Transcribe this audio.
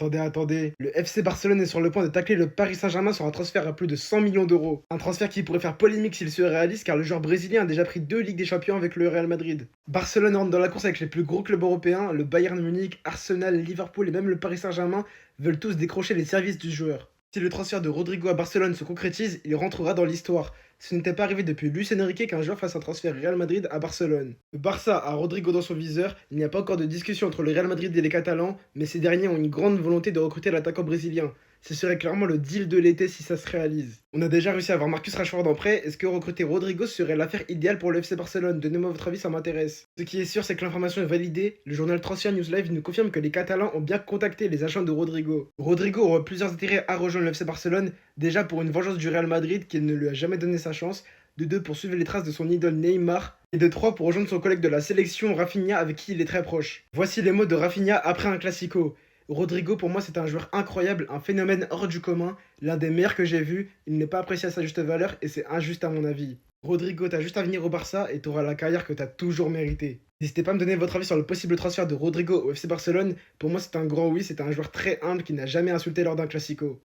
Attendez. Le FC Barcelone est sur le point de tacler le Paris Saint-Germain sur un transfert à plus de 100 millions d'euros. Un transfert qui pourrait faire polémique s'il se réalise car le joueur brésilien a déjà pris 2 Ligues des Champions avec le Real Madrid. Barcelone rentre dans la course avec les plus gros clubs européens, le Bayern Munich, Arsenal, Liverpool et même le Paris Saint-Germain veulent tous décrocher les services du joueur. Si le transfert de Rodrigo à Barcelone se concrétise, il rentrera dans l'histoire. Ce n'était pas arrivé depuis Luis Enrique qu'un joueur fasse un transfert Real Madrid à Barcelone. Le Barça a Rodrigo dans son viseur, il n'y a pas encore de discussion entre le Real Madrid et les Catalans, mais ces derniers ont une grande volonté de recruter l'attaquant brésilien. Ce serait clairement le deal de l'été si ça se réalise. On a déjà réussi à avoir Marcus Rashford en prêt, est-ce que recruter Rodrigo serait l'affaire idéale pour le FC Barcelone? Donnez-moi votre avis, ça m'intéresse. Ce qui est sûr, c'est que l'information est validée. Le journal Transfer News Live nous confirme que les Catalans ont bien contacté les agents de Rodrigo. Rodrigo aura plusieurs intérêts à rejoindre le FC Barcelone, déjà pour une vengeance du Real Madrid qui ne lui a jamais donné sa chance, de 2 pour suivre les traces de son idole Neymar, et de 3 pour rejoindre son collègue de la sélection Rafinha avec qui il est très proche. Voici les mots de Rafinha après un classico. Rodrigo, pour moi, c'est un joueur incroyable, un phénomène hors du commun, l'un des meilleurs que j'ai vu. Il n'est pas apprécié à sa juste valeur et c'est injuste à mon avis. Rodrigo, t'as juste à venir au Barça et t'auras la carrière que t'as toujours méritée. N'hésitez pas à me donner votre avis sur le possible transfert de Rodrigo au FC Barcelone. Pour moi, c'est un grand oui, c'est un joueur très humble qui n'a jamais insulté lors d'un classico.